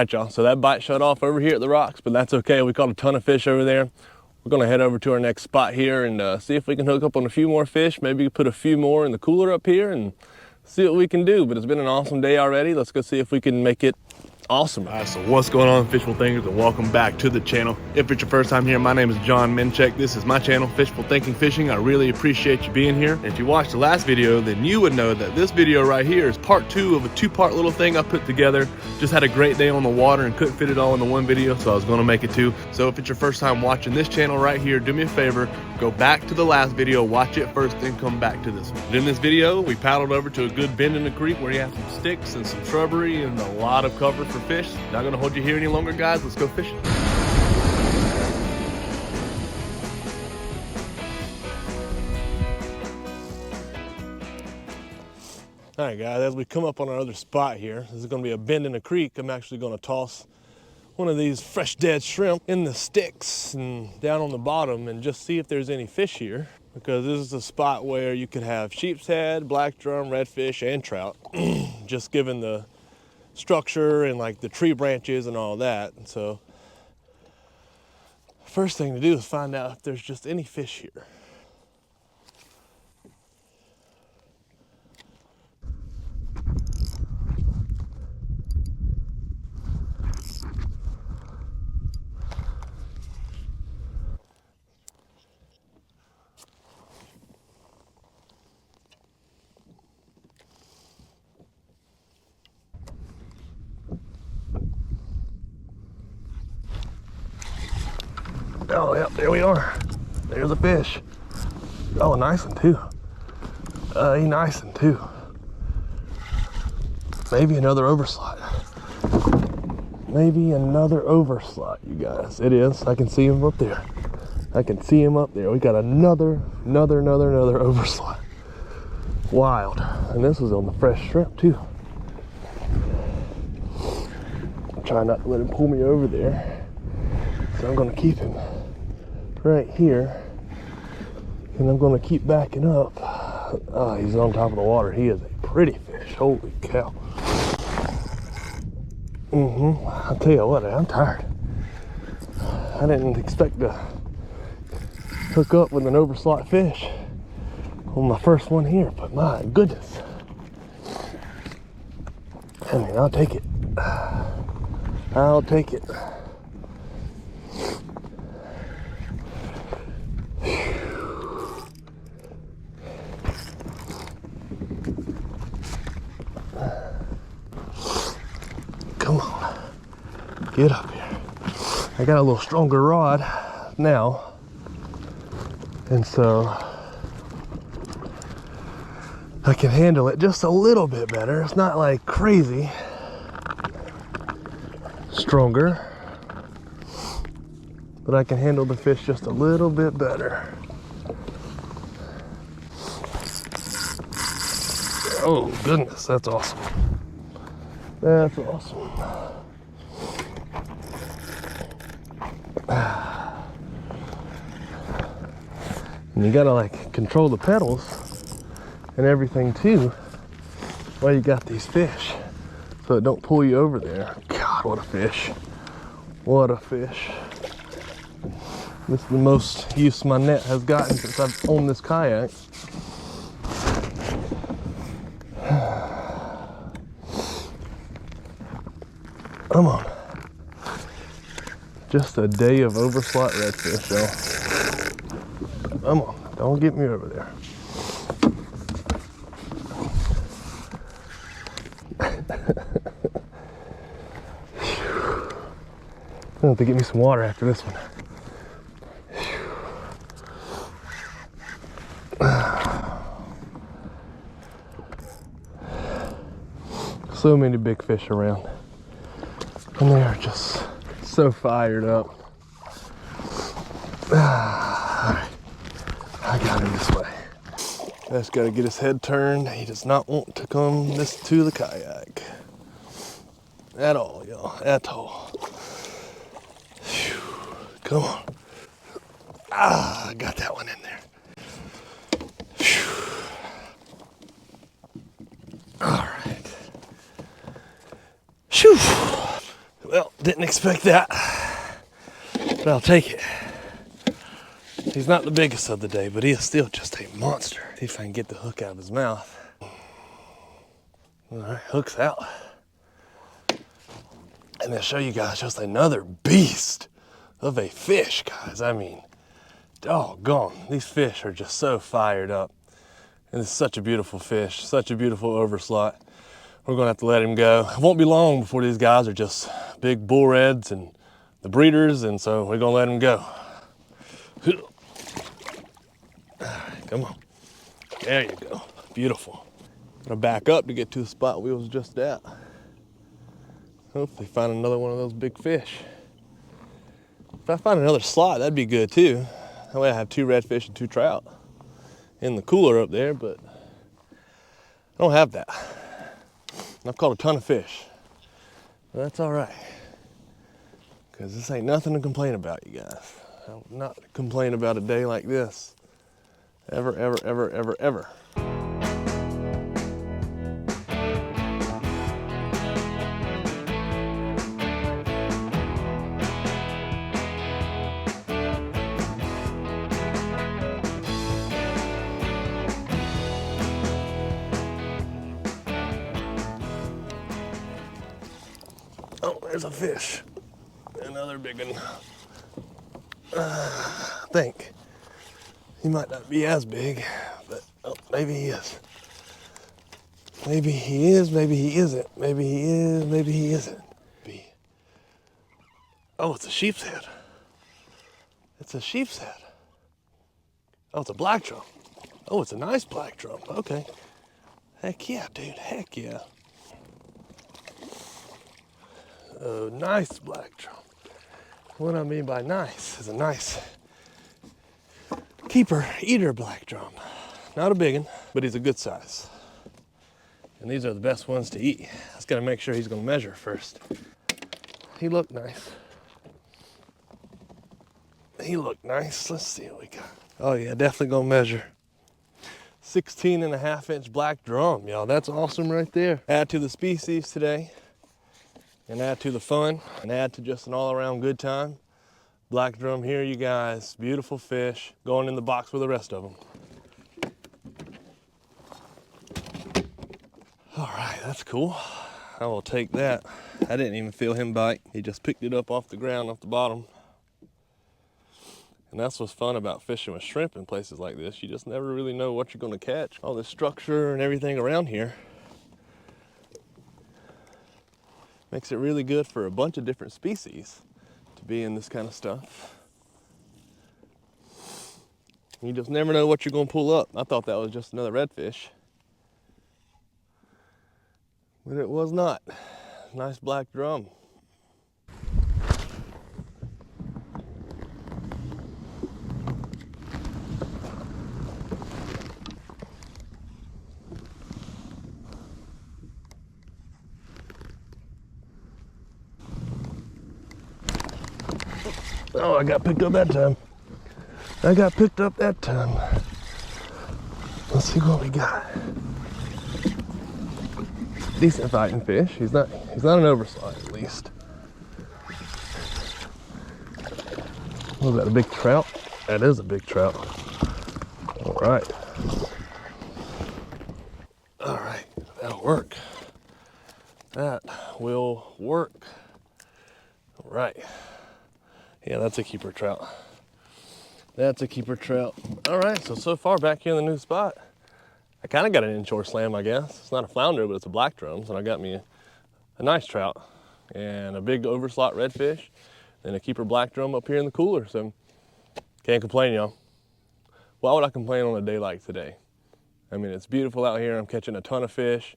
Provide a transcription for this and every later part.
Alright y'all, so that bite shut off over here at the rocks, but that's okay. We caught a ton of fish over there. We're gonna head over to our next spot here and see if we can hook up on a few more fish. Maybe put a few more in the cooler up here and see what we can do. But it's been an awesome day already. Let's go see if we can make it awesome. All right, so what's going on, Fishful Thinkers, and welcome back to the channel. If it's your first time here, my name is John Minchek. This is my channel, Fishful Thinking Fishing. I really appreciate you being here. And if you watched the last video, then you would know that this video right here is part 2 of a 2-part little thing I put together. Just had a great day on the water and couldn't fit it all into one video, so I was gonna make it 2. So if it's your first time watching this channel right here, do me a favor, go back to the last video, watch it first, then come back to this one. And in this video, we paddled over to a good bend in the creek where you have some sticks and some shrubbery and a lot of cover for fish. Not gonna hold you here any longer, guys. Let's go fishing. All right, guys, as we come up on our other spot here, this is gonna be a bend in the creek. I'm actually gonna toss one of these fresh dead shrimp in the sticks and down on the bottom and just see if there's any fish here, because this is a spot where you could have sheep's head, black drum, redfish, and trout, just given the structure and like the tree branches and all that. And so first thing to do is find out if there's just any fish here. Oh, yep, there we are. There's a fish. Oh, nice one too. He nice one too. Maybe another overslot. Maybe another overslot, you guys. It is. I can see him up there. I can see him up there. We got another overslot. Wild. And this was on the fresh shrimp too. I'm trying not to let him pull me over there. So I'm gonna keep him right here, and I'm gonna keep backing up. Oh, he's on top of the water. He is a pretty fish. Holy cow. I'll tell you what, I'm tired. I didn't expect to hook up with an overslot fish on my first one here, but my goodness. I mean, I'll take it. I'll take it. Come on, get up here. I got a little stronger rod now, and so I can handle it just a little bit better. It's not like crazy stronger, but I can handle the fish just a little bit better. Oh goodness, that's awesome. That's awesome. And you gotta like control the pedals and everything too while you got these fish, so it don't pull you over there. God, what a fish. What a fish. This is the most use my net has gotten since I've owned this kayak. Come on. Just a day of overslot redfish, y'all. Come on, don't get me over there. I'm gonna have to get me some water after this one. So many big fish around. And they are just so fired up. Alright, I got him this way. I just gotta get his head turned. He does not want to come to the kayak. At all, y'all, at all. Whew. Come on. I got that one in there. Whew. All right. Whew. Well, didn't expect that, but I'll take it. He's not the biggest of the day, but he is still just a monster. See if I can get the hook out of his mouth. All right, hook's out. And I'll show you guys just another beast of a fish, guys. I mean, doggone, these fish are just so fired up. And it's such a beautiful fish, such a beautiful overslot. We're gonna have to let him go. It won't be long before these guys are just big bull reds and the breeders, and so we're gonna let him go. Come on, there you go, beautiful. Gonna back up to get to the spot we was just at. Hopefully find another one of those big fish. If I find another slot, that'd be good too. That way I have 2 redfish and 2 trout in the cooler up there, but I don't have that. I've caught a ton of fish, but that's all right, because this ain't nothing to complain about, you guys. I will not complain about a day like this. Ever, ever, ever, ever, ever. Oh, there's a fish. Another big one. I think. He might not be as big, but oh, maybe he is. Maybe he is, maybe he isn't. Maybe he is, maybe he isn't. Oh, it's a sheep's head. It's a sheep's head. Oh, it's a black drum. Oh, it's a nice black drum. Okay. Heck yeah, dude, heck yeah. Oh, nice black drum. What I mean by nice is a nice keeper eater black drum. Not a big one, but he's a good size. And these are the best ones to eat. Just gotta make sure he's gonna measure first. He looked nice. He looked nice. Let's see what we got. Oh yeah, definitely gonna measure. 16.5-inch black drum, y'all. That's awesome right there. Add to the species today, and add to the fun, and add to just an all-around good time. Black drum here, you guys. Beautiful fish going in the box with the rest of them. All right, that's cool. I will take that. I didn't even feel him bite. He just picked it up off the ground, off the bottom. And that's what's fun about fishing with shrimp in places like this. You just never really know what you're gonna catch. All this structure and everything around here makes it really good for a bunch of different species to be in this kind of stuff. You just never know what you're gonna pull up. I thought that was just another redfish, but it was not. Nice black drum. Oh, I got picked up that time. I got picked up that time. Let's see what we got. Decent fighting fish. He's not an overslot at least. Was that a big trout? That is a big trout. All right. All right, that'll work. That will work. All right. Yeah, that's a keeper trout. That's a keeper trout. All right, so far back here in the new spot, I kind of got an inshore slam, I guess. It's not a flounder, but it's a black drum, so I got me a nice trout and a big overslot redfish and a keeper black drum up here in the cooler, so can't complain, y'all. Why would I complain on a day like today? I mean, it's beautiful out here. I'm catching a ton of fish.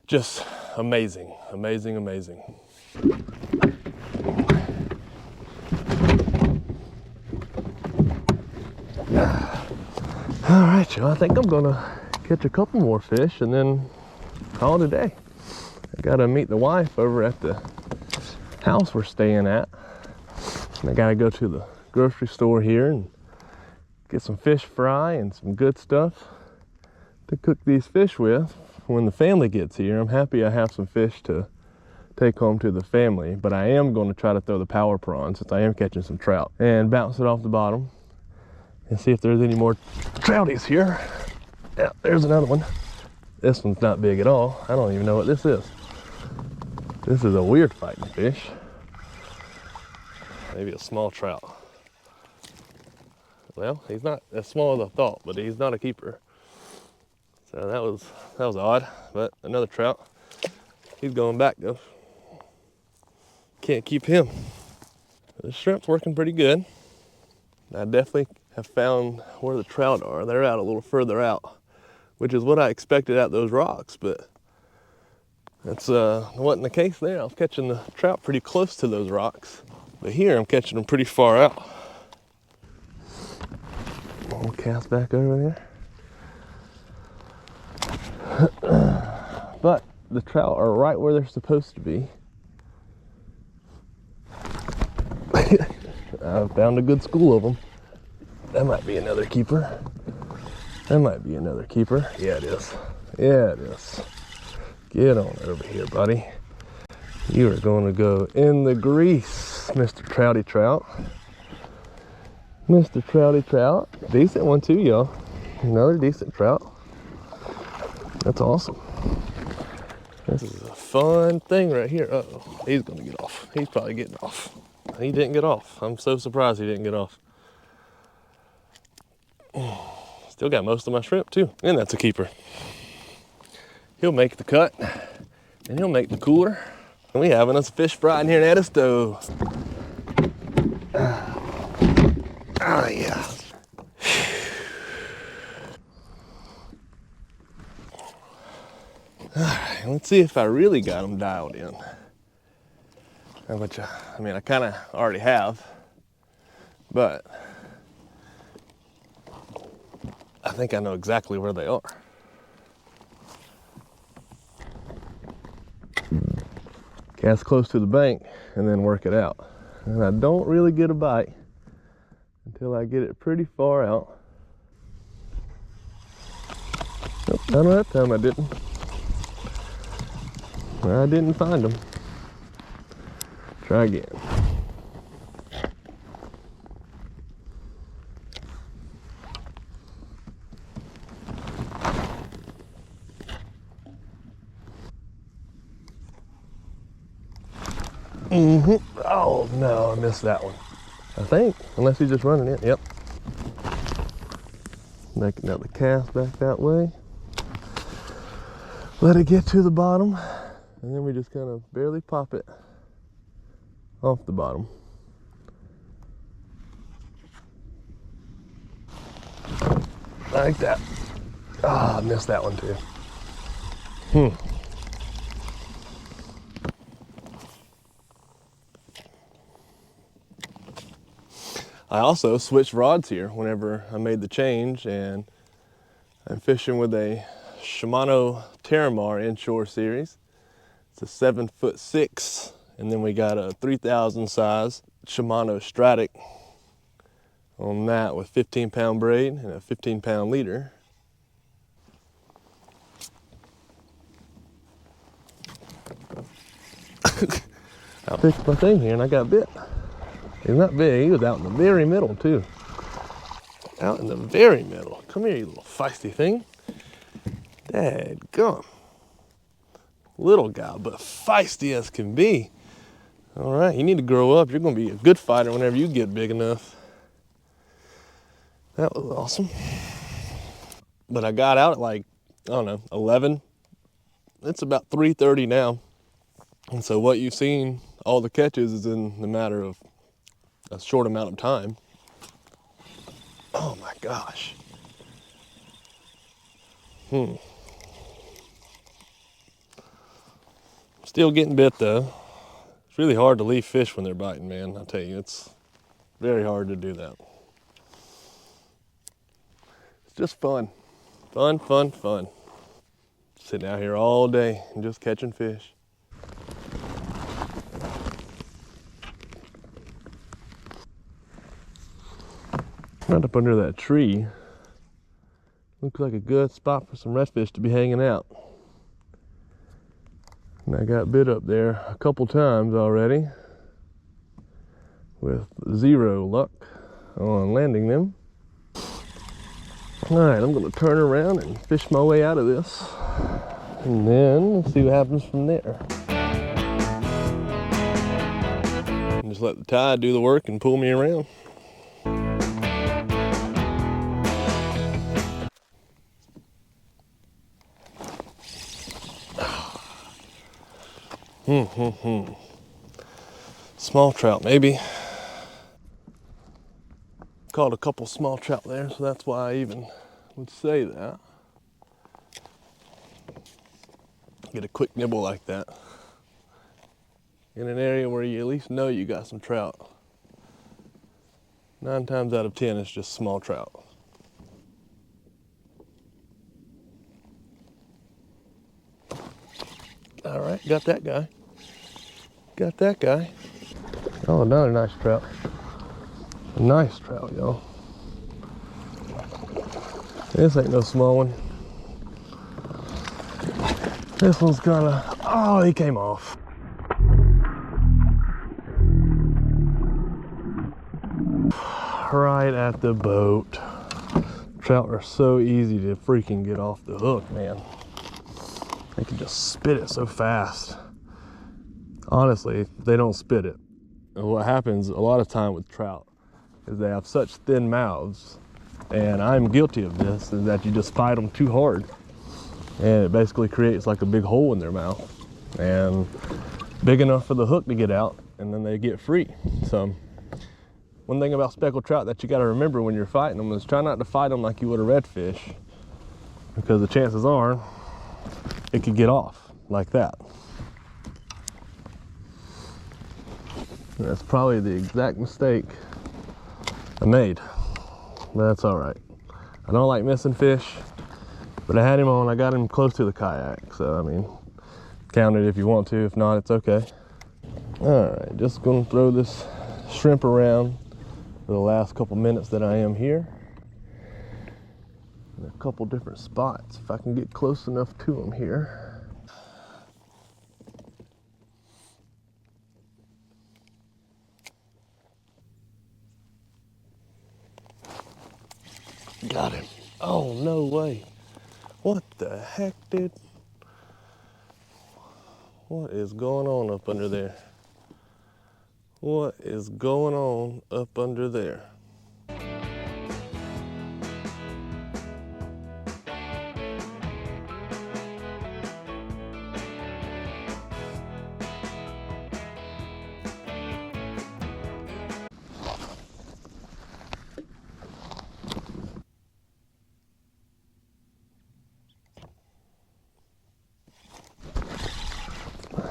Just amazing, amazing, amazing. All right, y'all, I think I'm gonna catch a couple more fish and then call it a day. I gotta meet the wife over at the house we're staying at. And I gotta go to the grocery store here and get some fish fry and some good stuff to cook these fish with when the family gets here. I'm happy I have some fish to take home to the family, but I am going to try to throw the power prawn since I am catching some trout and bounce it off the bottom and see if there's any more trouties here. Yeah, there's another one. This one's not big at all. I don't even know what this is. This is a weird fighting fish. Maybe a small trout. Well, he's not as small as I thought, but he's not a keeper. So that was odd, but another trout. He's going back though. Can't keep him. The shrimp's working pretty good. I definitely have found where the trout are. They're out a little further out, which is what I expected at those rocks, but that's wasn't the case there. I was catching the trout pretty close to those rocks, but here I'm catching them pretty far out. We'll cast back over there. But the trout are right where they're supposed to be. I found a good school of them. That might be another keeper. That might be another keeper. Yeah, it is. Yeah, it is. Get on over here, buddy. You are going to go in the grease, Mr. Trouty Trout. Mr. Trouty Trout. Decent one too, y'all. Another decent trout. That's awesome. This is a fun thing right here. Uh-oh, he's gonna get off. He's probably getting off. He didn't get off. I'm so surprised he didn't get off. Still got most of my shrimp too. And that's a keeper. He'll make the cut and he'll make the cooler. And we having us a fish frying here at a stove. Oh yeah. All right, let's see if I really got them dialed in. Which, I mean, I kind of already have, but I think I know exactly where they are. Cast close to the bank and then work it out. And I don't really get a bite until I get it pretty far out. Nope, none of that time I didn't. I didn't find them. Try again. Oh no, I missed that one. I think, unless he's just running it. Yep. Make another cast back that way. Let it get to the bottom, and then we just kind of barely pop it off the bottom. Like that. Ah, I missed that one too. I also switched rods here whenever I made the change, and I'm fishing with a Shimano Terramar Inshore series. It's a 7'6", and then we got a 3000 size Shimano Stratic on that with 15-pound braid and a 15-pound leader. I fixed my thing here and I got bit. He's not big, he was out in the very middle too. Out in the very middle. Come here, you little feisty thing. Dadgum. Little guy, but feisty as can be. All right, you need to grow up. You're gonna be a good fighter whenever you get big enough. That was awesome. But I got out at like, I don't know, 11. It's about 3:30 now. And so what you've seen, all the catches, is in the matter of a short amount of time. Oh my gosh. Still getting bit though. It's really hard to leave fish when they're biting, man. I'll tell you, it's very hard to do that. It's just fun. Fun, fun, fun. Sitting out here all day and just catching fish. Right up under that tree. Looks like a good spot for some redfish to be hanging out. And I got bit up there a couple times already with zero luck on landing them. All right, I'm gonna turn around and fish my way out of this, and then we'll see what happens from there. And just let the tide do the work and pull me around. Small trout, maybe. Caught a couple small trout there, so that's why I even would say that. Get a quick nibble like that in an area where you at least know you got some trout. 9 times out of 10, it's just small trout. All right, got that guy. Got that guy. Oh, another nice trout. A nice trout, y'all. This ain't no small one. This one's gonna, oh, he came off. Right at the boat. Trout are so easy to freaking get off the hook, man. They can just spit it so fast. Honestly, they don't spit it. And what happens a lot of time with trout is they have such thin mouths, and I'm guilty of this, is that you just fight them too hard. And it basically creates like a big hole in their mouth, and big enough for the hook to get out, and then they get free. So one thing about speckled trout that you got to remember when you're fighting them is try not to fight them like you would a redfish, because the chances are it could get off like that. And that's probably the exact mistake I made, but that's all right. I don't like missing fish, but I had him on. I got him close to the kayak, so I mean, count it if you want to. If not, it's okay. All right, just gonna throw this shrimp around for the last couple minutes that I am here. In a couple different spots, if I can get close enough to them here. Got him. Oh, no way. What the heck, dude? What is going on up under there? What is going on up under there?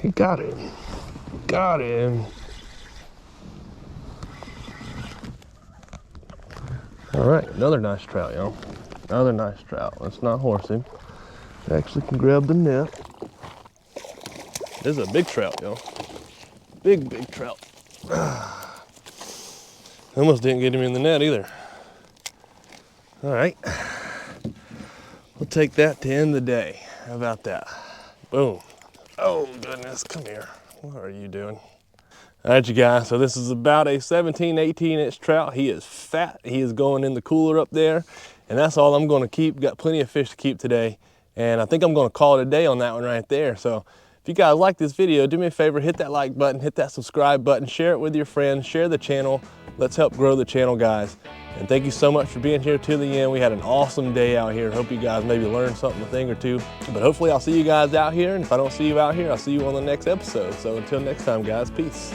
He got him. Got him. All right, another nice trout, y'all. Another nice trout. Let's not horse him. Actually can grab the net. This is a big trout, y'all. Big, big trout. Almost didn't get him in the net either. All right. We'll take that to end the day. How about that? Boom. Oh goodness, come here. What are you doing? All right, you guys, so this is about a 17, 18-inch trout. He is fat. He is going in the cooler up there, and that's all I'm gonna keep. Got plenty of fish to keep today, and I think I'm gonna call it a day on that one right there. So if you guys like this video, do me a favor, hit that like button, hit that subscribe button, share it with your friends, share the channel. Let's help grow the channel, guys. And thank you so much for being here to the end. We had an awesome day out here. Hope you guys maybe learned something, a thing or two. But hopefully I'll see you guys out here. And if I don't see you out here, I'll see you on the next episode. So until next time, guys, peace.